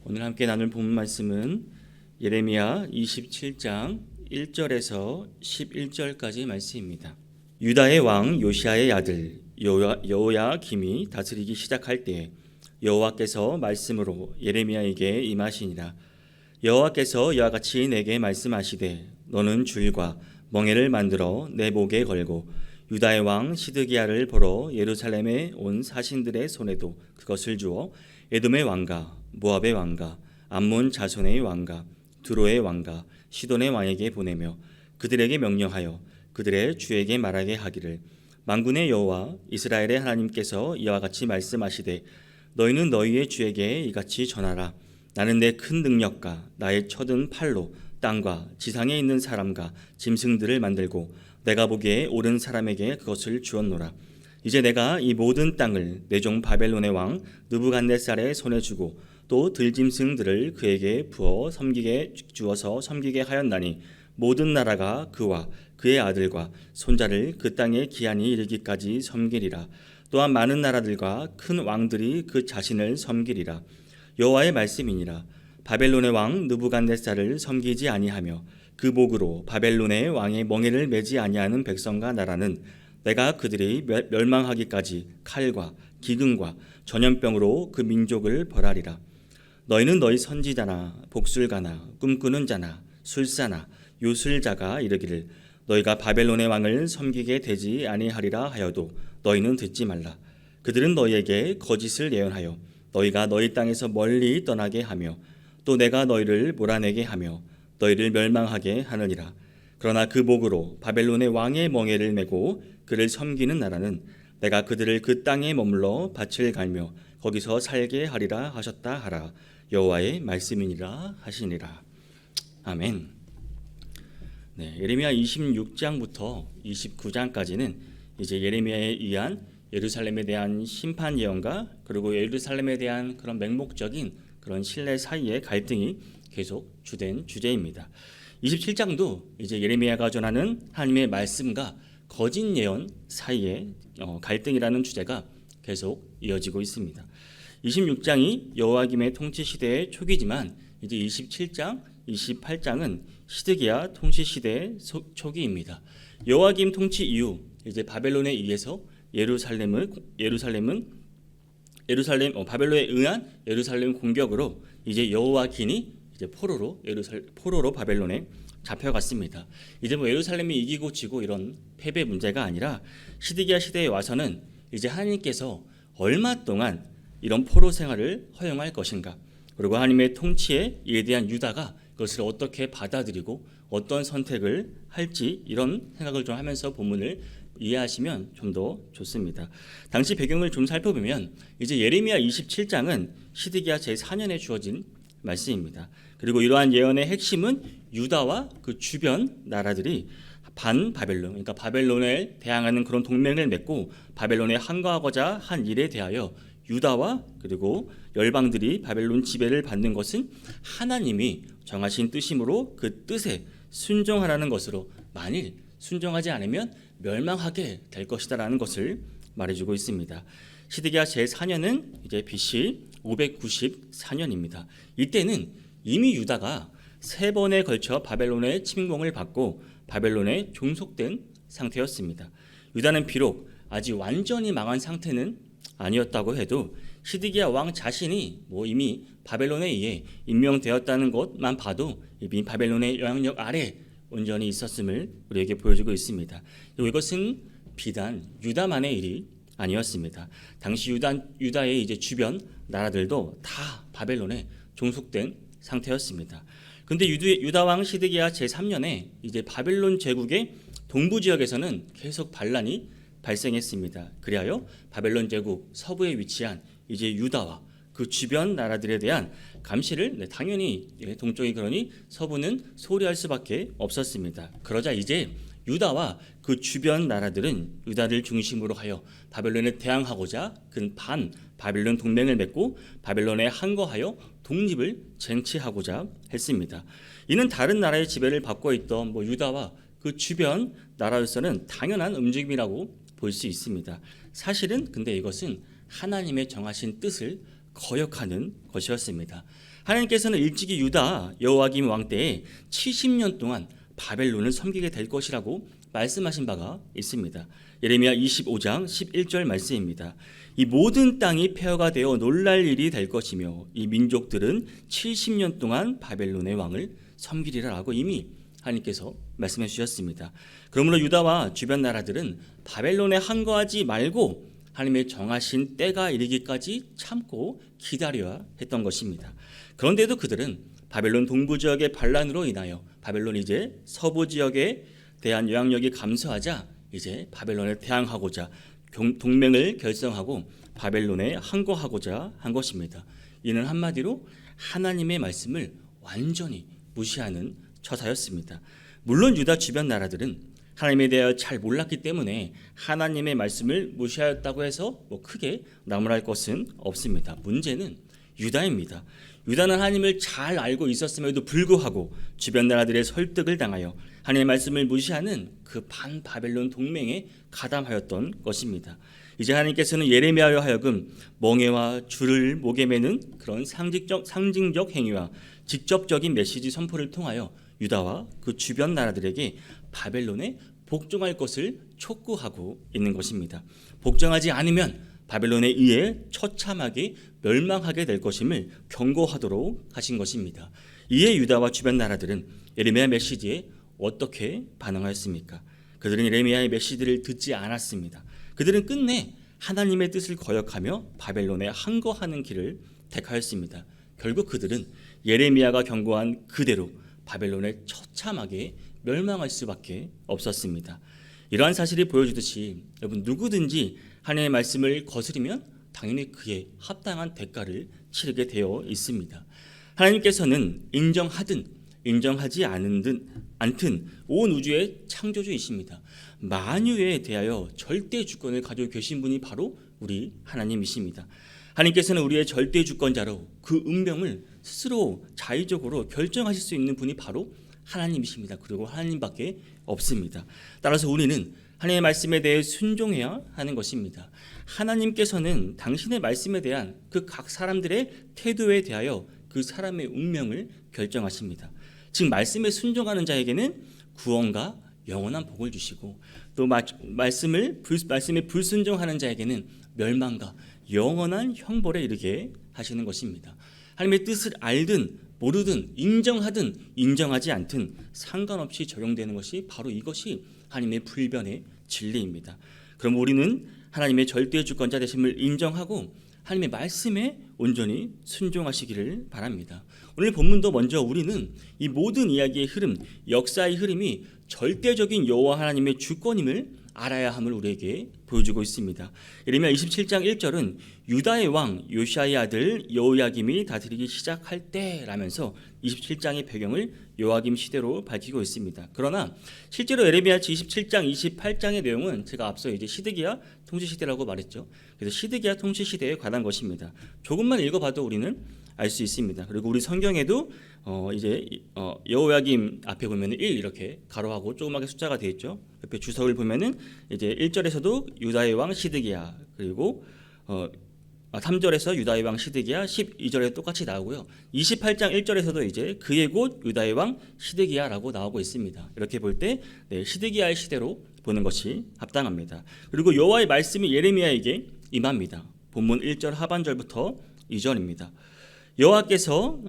오늘 함께 나눌 본문 말씀은 예레미야 27장 1절에서 11절까지 말씀입니다. 유다의 왕 요시야의 아들 여호야김이 다스리기 시작할 때에 여호와께서 말씀으로 예레미야에게 임하시니라. 여호와께서 이와 같이 내게 말씀하시되 너는 줄과 멍에를 만들어 내 목에 걸고 유다의 왕 시드기야를 보러 예루살렘에 온 사신들의 손에도 그것을 주어 에돔의 왕과 모압의 왕과 암몬 자손의 왕과 두로의 왕과 시돈의 왕에게 보내며 그들에게 명령하여 그들의 주에게 말하게 하기를 만군의 여호와 이스라엘의 하나님께서 이와 같이 말씀하시되 너희는 너희의 주에게 이같이 전하라. 나는 내 큰 능력과 나의 쳐든 팔로 땅과 지상에 있는 사람과 짐승들을 만들고 내가 보기에 옳은 사람에게 그것을 주었노라. 이제 내가 이 모든 땅을 내 종 바벨론의 왕 느부갓네살의 손에 주고 또 들짐승들을 그에게 부어 주어서 섬기게 하였나니 모든 나라가 그와 그의 아들과 손자를 그 땅에 기한이 이르기까지 섬기리라. 또한 많은 나라들과 큰 왕들이 그 자신을 섬기리라. 여호와의 말씀이니라. 바벨론의 왕 느부갓네살을 섬기지 아니하며 그 목으로 바벨론의 왕의 멍에를 매지 아니하는 백성과 나라는 내가 그들이 멸망하기까지 칼과 기근과 전염병으로 그 민족을 벌하리라. 너희는 너희 선지자나 복술가나 꿈꾸는 자나 술사나 요술자가 이르기를 너희가 바벨론의 왕을 섬기게 되지 아니하리라 하여도 너희는 듣지 말라. 그들은 너희에게 거짓을 예언하여 너희가 너희 땅에서 멀리 떠나게 하며 또 내가 너희를 몰아내게 하며 너희를 멸망하게 하느니라. 그러나 그 목으로 바벨론의 왕의 멍에를 메고 그를 섬기는 나라는 내가 그들을 그 땅에 머물러 밭을 갈며 거기서 살게 하리라 하셨다 하라. 여호와의 말씀이니라 하시니라. 아멘. 네, 예레미야 26장부터 29장까지는 이제 예레미야에 의한 예루살렘에 대한 심판 예언과 그리고 예루살렘에 대한 그런 맹목적인 그런 신뢰 사이의 갈등이 계속 주된 주제입니다. 27장도 이제 예레미야가 전하는 하나님의 말씀과 거짓 예언 사이의 갈등이라는 주제가 계속 이어지고 있습니다. 26장이 여호야김의 통치 시대의 초기지만 이제 27장, 28장은 시드기야 통치 시대의 초기입니다. 여호야김 통치 이후 이제 바벨론에 의해서 바벨론에 의한 예루살렘 공격으로 이제 여호야김이 이제 포로로 바벨론에 잡혀갔습니다. 이제 예루살렘이 이기고 지고 이런 패배 문제가 아니라 시드기야 시대에 와서는 이제 하나님께서 얼마 동안 이런 포로 생활을 허용할 것인가, 그리고 하나님의 통치에 이에 대한 유다가 그것을 어떻게 받아들이고 어떤 선택을 할지 이런 생각을 좀 하면서 본문을 이해하시면 좀 더 좋습니다. 당시 배경을 좀 살펴보면 이제 예레미야 27장은 시드기야 제4년에 주어진 말씀입니다. 그리고 이러한 예언의 핵심은 유다와 그 주변 나라들이 반바벨론, 그러니까 바벨론에 대항하는 그런 동맹을 맺고 바벨론에 항거하고자 한 일에 대하여 유다와 그리고 열방들이 바벨론 지배를 받는 것은 하나님이 정하신 뜻이므로 그 뜻에 순종하라는 것으로, 만일 순종하지 않으면 멸망하게 될 것이다라는 것을 말해주고 있습니다. 시드기야 제4년은 이제 BC 594년입니다. 이때는 이미 유다가 3번에 걸쳐 바벨론의 침공을 받고 바벨론에 종속된 상태였습니다. 유다는 비록 아직 완전히 망한 상태는 아니었다고 해도 시드기야 왕 자신이 이미 바벨론에 의해 임명되었다는 것만 봐도 이미 바벨론의 영향력 아래 온전히 있었음을 우리에게 보여주고 있습니다. 이것은 비단 유다만의 일이 아니었습니다. 당시 유다의 이제 주변 나라들도 다 바벨론에 종속된 상태였습니다. 그런데 유다 왕 시드기야 제3년에 이제 바벨론 제국의 동부 지역에서는 계속 반란이 발생했습니다. 그리하여 바벨론 제국 서부에 위치한 이제 유다와 그 주변 나라들에 대한 감시를 당연히 동쪽이 그러니 서부는 소리할 수밖에 없었습니다. 그러자 이제 유다와 그 주변 나라들은 유다를 중심으로 하여 바벨론에 대항하고자 그 반 바벨론 동맹을 맺고 바벨론에 항거하여 독립을 쟁취하고자 했습니다. 이는 다른 나라의 지배를 받고 있던 유다와 그 주변 나라로서는 당연한 움직임이라고 볼 수 있습니다. 사실은 근데 이것은 하나님의 정하신 뜻을 거역하는 것이었습니다. 하나님께서는 일찍이 유다 여호와김 왕 때에 70년 동안 바벨론을 섬기게 될 것이라고 말씀하신 바가 있습니다. 예레미야 25장 11절 말씀입니다. 이 모든 땅이 폐허가 되어 놀랄 일이 될 것이며 이 민족들은 70년 동안 바벨론의 왕을 섬기리라라고 이미 하나님께서 말씀해 주셨습니다. 그러므로 유다와 주변 나라들은 바벨론에 항거하지 말고 하나님의 정하신 때가 이르기까지 참고 기다려야 했던 것입니다. 그런데도 그들은 바벨론 동부 지역의 반란으로 인하여 바벨론 이제 서부 지역에 대한 영향력이 감소하자 이제 바벨론에 대항하고자 동맹을 결성하고 바벨론에 항거하고자 한 것입니다. 이는 한마디로 하나님의 말씀을 완전히 무시하는 처사였습니다. 물론 유다 주변 나라들은 하나님에 대하여 잘 몰랐기 때문에 하나님의 말씀을 무시하였다고 해서 크게 나무랄 것은 없습니다. 문제는 유다입니다. 유다는 하나님을 잘 알고 있었음에도 불구하고 주변 나라들의 설득을 당하여 하나님의 말씀을 무시하는 그 반바벨론 동맹에 가담하였던 것입니다. 이제 하나님께서는 예레미야로 하여금 멍에와 줄을 목에 매는 그런 상징적 행위와 직접적인 메시지 선포를 통하여 유다와 그 주변 나라들에게 바벨론에 복종할 것을 촉구하고 있는 것입니다. 복종하지 않으면 바벨론에 의해 처참하게 멸망하게 될 것임을 경고하도록 하신 것입니다. 이에 유다와 주변 나라들은 예레미야 메시지에 어떻게 반응하였습니까? 그들은 예레미야의 메시지를 듣지 않았습니다. 그들은 끝내 하나님의 뜻을 거역하며 바벨론에 항거하는 길을 택하였습니다. 결국 그들은 예레미야가 경고한 그대로 바벨론에 처참하게 멸망할 수밖에 없었습니다. 이러한 사실이 보여주듯이 여러분 누구든지 하나님의 말씀을 거스르면 당연히 그에 합당한 대가를 치르게 되어 있습니다. 하나님께서는 인정하든 인정하지 않든 온 우주의 창조주이십니다. 만유에 대하여 절대 주권을 가지고 계신 분이 바로 우리 하나님이십니다. 하나님께서는 우리의 절대 주권자로 그 운명을 스스로 자의적으로 결정하실 수 있는 분이 바로 하나님이십니다. 그리고 하나님밖에 없습니다. 따라서 우리는 하나님의 말씀에 대해 순종해야 하는 것입니다. 하나님께서는 당신의 말씀에 대한 그 각 사람들의 태도에 대하여 그 사람의 운명을 결정하십니다. 즉 말씀에 순종하는 자에게는 구원과 영원한 복을 주시고 또 말씀에 불순종하는 자에게는 멸망과 영원한 형벌에 이르게 하시는 것입니다. 하나님의 뜻을 알든 모르든 인정하든 인정하지 않든 상관없이 적용되는 것이 바로 이것이 하나님의 불변의 진리입니다. 그럼 우리는 하나님의 절대 주권자 되심을 인정하고 하나님의 말씀에 온전히 순종하시기를 바랍니다. 오늘 본문도 먼저 우리는 이 모든 이야기의 흐름, 역사의 흐름이 절대적인 여호와 하나님의 주권임을 알아야 함을 우리에게 보여주고 있습니다. 예레미야 27장 1절은 유다의 왕 요시아의 아들 여호야김이 다스리기 시작할 때라면서 27장의 배경을 요아김 시대로 밝히고 있습니다. 그러나 실제로 예레미야 27장 28장의 내용은 제가 앞서 이제 시드기야 통치 시대라고 말했죠. 그래서 시드기야 통치 시대에 관한 것입니다. 조금만 읽어봐도 우리는 알 수 있습니다. 그리고 우리 성경에도 여호야김 앞에 보면 1 이렇게 가로하고 조그맣게 숫자가 되어 있죠. 옆에 주석을 보면은 이제 1절에서도 유다의 왕 시드기야, 그리고 3절에서 유다의 왕 시드기야, 12절에 똑같이 나오고요. 28장 1절에서도 이제 그의 곧 유다의 왕 시드기야라고 나오고 있습니다. 이렇게 볼 때 시드기야의 시대로 보는 것이 합당합니다. 그리고 여호와의 말씀이 예레미야에게 임합니다. 본문 1절 하반절부터 2절입니다. 여호와께서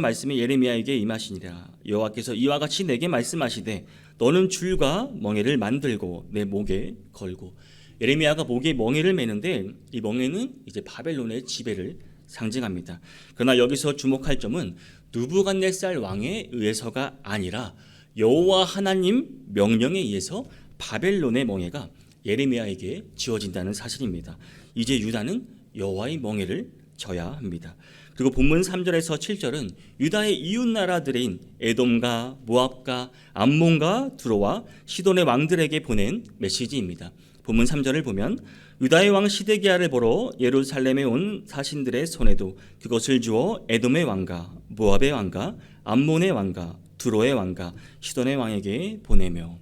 말씀이 예레미야에게 임하시니라. 여호와께서 이와 같이 내게 말씀하시되 너는 줄과 멍에를 만들고 내 목에 걸고. 예레미야가 목에 멍에를 매는데 이 멍에는 이제 바벨론의 지배를 상징합니다. 그러나 여기서 주목할 점은 느부갓네살 왕에 의해서가 아니라 여호와 하나님 명령에 의해서 바벨론의 멍에가 예레미야에게 지어진다는 사실입니다. 이제 유다는 여호와의 멍에를 져야 합니다. 그리고 본문 3절에서 7절은 유다의 이웃 나라들인 에돔과 모압과 암몬과 두로와 시돈의 왕들에게 보낸 메시지입니다. 본문 3절을 보면 유다의 왕 시드기야를 보러 예루살렘에 온 사신들의 손에도 그것을 주어 에돔의 왕과 모압의 왕과 암몬의 왕과 두로의 왕과 시돈의 왕에게 보내며.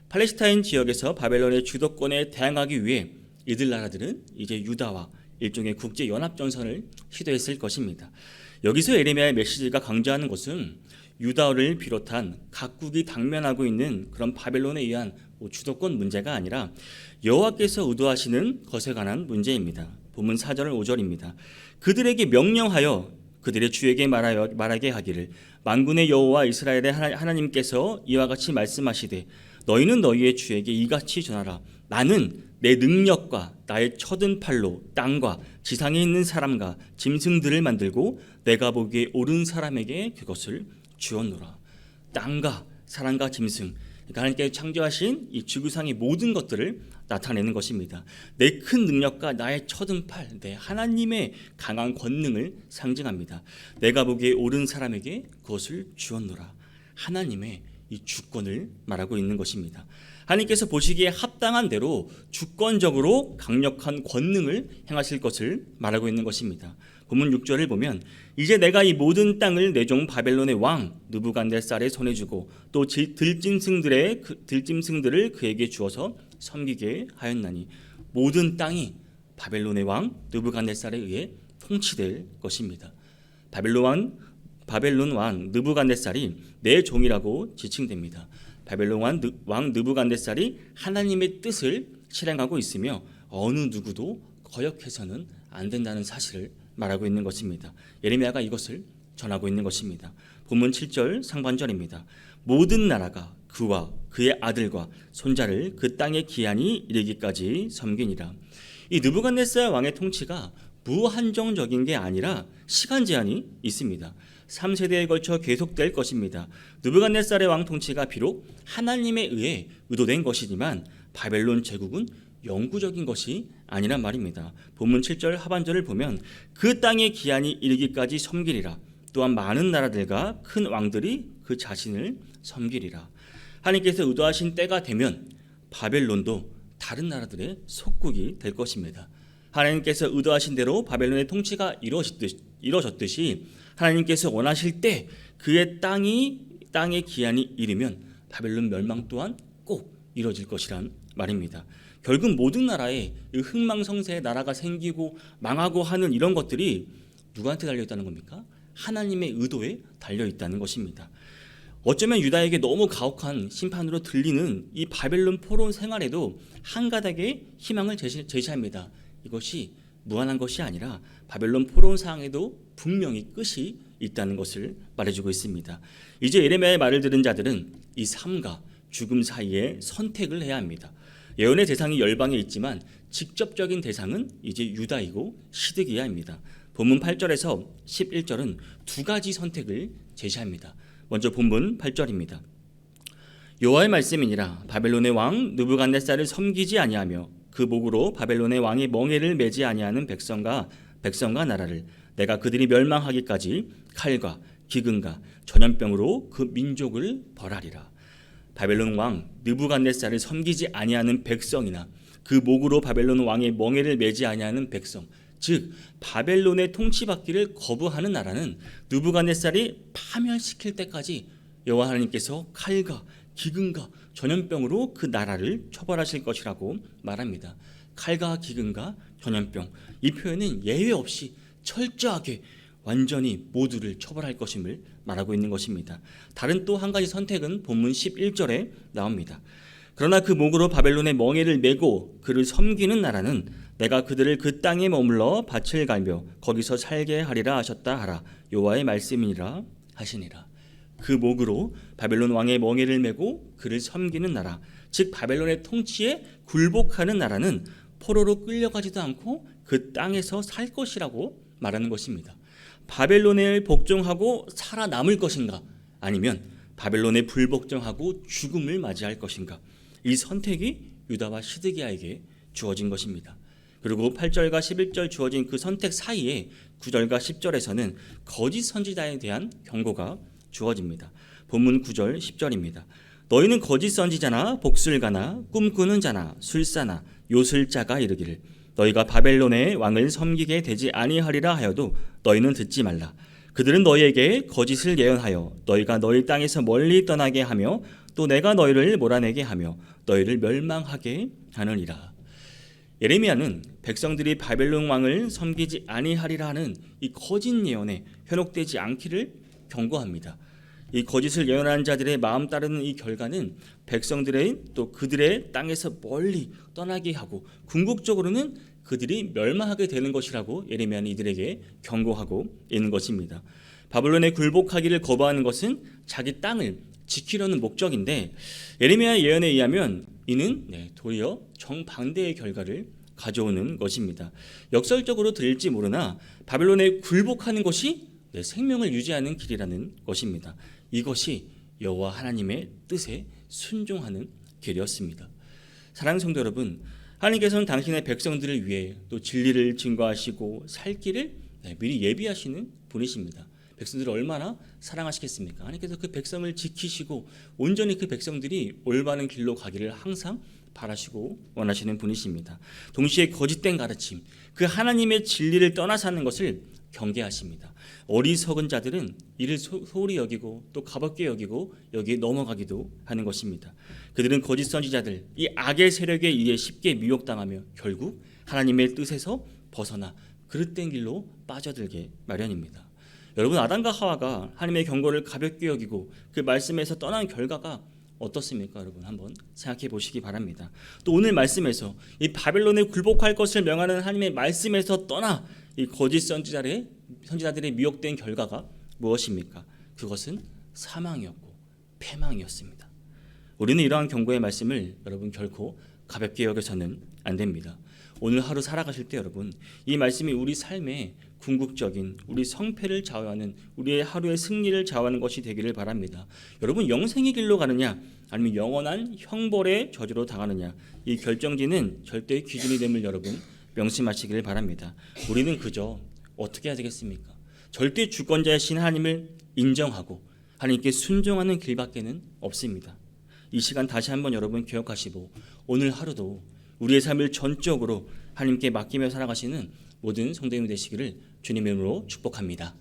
팔레스타인 지역에서 바벨론의 주도권에 대항하기 위해 이들 나라들은 이제 유다와 일종의 국제 연합 전선을 시도했을 것입니다. 여기서 예레미야의 메시지가 강조하는 것은 유다를 비롯한 각국이 당면하고 있는 그런 바벨론에 의한 주도권 문제가 아니라 여호와께서 의도하시는 것에 관한 문제입니다. 본문 4절 5절입니다. 그들에게 명령하여 그들의 주에게 말하게 하기를 만군의 여호와 이스라엘의 하나님께서 이와 같이 말씀하시되 너희는 너희의 주에게 이같이 전하라. 나는 내 능력과 나의 쳐든 팔로 땅과 지상에 있는 사람과 짐승들을 만들고 내가 보기에 옳은 사람에게 그것을 주었노라. 땅과 사람과 짐승, 그러니까 하나님께서 창조하신 이 지구상의 모든 것들을 나타내는 것입니다. 내 큰 능력과 나의 쳐든 팔, 내 하나님의 강한 권능을 상징합니다. 내가 보기에 옳은 사람에게 그것을 주었노라. 하나님의 이 주권을 말하고 있는 것입니다. 하나님께서 보시기에 합당한 대로 주권적으로 강력한 권능을 행하실 것을 말하고 있는 것입니다. 본문 6절을 보면 이제 내가 이 모든 땅을 내 종 바벨론의 왕 느부갓네살의 손에 주고 또 들짐승들을 그에게 주어서 섬기게 하였나니 모든 땅이 바벨론의 왕 느부갓네살에 의해 통치될 것입니다. 바벨론 왕 느부갓네살이 내 종이라고 지칭됩니다. 바벨론 왕 느부갓네살이 하나님의 뜻을 실행하고 있으며 어느 누구도 거역해서는 안 된다는 사실을 말하고 있는 것입니다. 예레미야가 이것을 전하고 있는 것입니다. 본문 7절 상반절입니다. 모든 나라가 그와 그의 아들과 손자를 그 땅의 기한이 이르기까지 섬기니라. 이 느부갓네살 왕의 통치가 무한정적인 게 아니라 시간 제한이 있습니다. 3세대에 걸쳐 계속될 것입니다. 느부갓네살의 왕 통치가 비록 하나님에 의해 의도된 것이지만 바벨론 제국은 영구적인 것이 아니란 말입니다. 본문 7절 하반절을 보면 그 땅의 기한이 이르기까지 섬기리라. 또한 많은 나라들과 큰 왕들이 그 자신을 섬기리라. 하나님께서 의도하신 때가 되면 바벨론도 다른 나라들의 속국이 될 것입니다. 하나님께서 의도하신 대로 바벨론의 통치가 이루어졌듯이 하나님께서 원하실 때 그의 땅의 기한이 이르면 바벨론 멸망 또한 꼭 이루어질 것이란 말입니다. 결국 모든 나라에 흥망성쇠의 나라가 생기고 망하고 하는 이런 것들이 누구한테 달려있다는 겁니까? 하나님의 의도에 달려있다는 것입니다. 어쩌면 유다에게 너무 가혹한 심판으로 들리는 이 바벨론 포로 생활에도 한 가닥의 희망을 제시합니다. 이것이 무한한 것이 아니라 바벨론 포로 상황에도 분명히 끝이 있다는 것을 말해주고 있습니다. 이제 예레미야의 말을 들은 자들은 이 삶과 죽음 사이에 선택을 해야 합니다. 예언의 대상이 열방에 있지만 직접적인 대상은 이제 유다이고 시드기야입니다. 본문 8절에서 11절은 두 가지 선택을 제시합니다. 먼저 본문 8절입니다. 여호와의 말씀이니라. 바벨론의 왕 느부갓네살을 섬기지 아니하며 그 목으로 바벨론의 왕의 멍에를 매지 아니하는 백성과 나라를 내가 그들이 멸망하기까지 칼과 기근과 전염병으로 그 민족을 벌하리라. 바벨론 왕 느부갓네살을 섬기지 아니하는 백성이나 그 목으로 바벨론 왕의 멍에를 매지 아니하는 백성, 즉 바벨론의 통치받기를 거부하는 나라는 느부갓네살이 파멸시킬 때까지 여호와 하나님께서 칼과 기근과 전염병으로 그 나라를 처벌하실 것이라고 말합니다. 칼과 기근과 전염병, 이 표현은 예외 없이 철저하게 완전히 모두를 처벌할 것임을 말하고 있는 것입니다. 다른 또 한 가지 선택은 본문 11절에 나옵니다. 그러나 그 목으로 바벨론의 멍에를 메고 그를 섬기는 나라는 내가 그들을 그 땅에 머물러 밭을 갈며 거기서 살게 하리라 하셨다 하라. 여호와의 말씀이니라 하시니라. 그 목으로 바벨론 왕의 멍에를 메고 그를 섬기는 나라, 즉 바벨론의 통치에 굴복하는 나라는 포로로 끌려가지도 않고 그 땅에서 살 것이라고 말하는 것입니다. 바벨론에 복종하고 살아남을 것인가, 아니면 바벨론에 불복종하고 죽음을 맞이할 것인가, 이 선택이 유다와 시드기야에게 주어진 것입니다. 그리고 8절과 11절 주어진 그 선택 사이에 9절과 10절에서는 거짓 선지자에 대한 경고가 주어집니다. 본문 9절 10절입니다. 너희는 거짓 선지자나 복술가나 꿈꾸는 자나 술사나 요술자가 이르기를 너희가 바벨론의 왕을 섬기게 되지 아니하리라 하여도 너희는 듣지 말라. 그들은 너희에게 거짓을 예언하여 너희가 너희 땅에서 멀리 떠나게 하며 또 내가 너희를 몰아내게 하며 너희를 멸망하게 하느니라. 예레미야는 백성들이 바벨론 왕을 섬기지 아니하리라 하는 이 거짓 예언에 현혹되지 않기를 경고합니다. 이 거짓을 예언한 자들의 마음 따르는 이 결과는 백성들의 또 그들의 땅에서 멀리 떠나게 하고 궁극적으로는 그들이 멸망하게 되는 것이라고 예레미야는 이들에게 경고하고 있는 것입니다. 바벨론에 굴복하기를 거부하는 것은 자기 땅을 지키려는 목적인데 예레미야 예언에 의하면 이는 도리어 정반대의 결과를 가져오는 것입니다. 역설적으로 들릴지 모르나 바벨론에 굴복하는 것이 생명을 유지하는 길이라는 것입니다. 이것이 여호와 하나님의 뜻에 순종하는 길이었습니다. 사랑하는 성도 여러분, 하나님께서는 당신의 백성들을 위해 또 진리를 증거하시고 살 길을 미리 예비하시는 분이십니다. 백성들을 얼마나 사랑하시겠습니까? 하나님께서 그 백성을 지키시고 온전히 그 백성들이 올바른 길로 가기를 항상 바라시고 원하시는 분이십니다. 동시에 거짓된 가르침, 그 하나님의 진리를 떠나 사는 것을 경계하십니다. 어리석은 자들은 이를 소홀히 여기고 또 가볍게 여기고 여기에 넘어가기도 하는 것입니다. 그들은 거짓 선지자들, 이 악의 세력에 의해 쉽게 미혹당하며 결국 하나님의 뜻에서 벗어나 그릇된 길로 빠져들게 마련입니다. 여러분, 아담과 하와가 하나님의 경고를 가볍게 여기고 그 말씀에서 떠난 결과가 어떻습니까? 여러분 한번 생각해 보시기 바랍니다. 또 오늘 말씀에서 이 바벨론에 굴복할 것을 명하는 하나님의 말씀에서 떠나 이 거짓 선지자들의 미혹된 결과가 무엇입니까? 그것은 사망이었고 패망이었습니다. 우리는 이러한 경고의 말씀을 여러분 결코 가볍게 여겨서는 안 됩니다. 오늘 하루 살아가실 때 여러분 이 말씀이 우리 삶의 궁극적인 우리 성패를 좌우하는 우리의 하루의 승리를 좌우하는 것이 되기를 바랍니다. 여러분 영생의 길로 가느냐 아니면 영원한 형벌의 저주로 당하느냐 이 결정지는 절대의 기준이 됨을 여러분 명심하시기를 바랍니다. 우리는 그저 어떻게 해야 되겠습니까? 절대 주권자이신 하나님을 인정하고 하나님께 순종하는 길밖에는 없습니다. 이 시간 다시 한번 여러분 기억하시고 오늘 하루도 우리의 삶을 전적으로 하나님께 맡기며 살아가시는 모든 성도님이 되시기를 주님의 이름으로 축복합니다.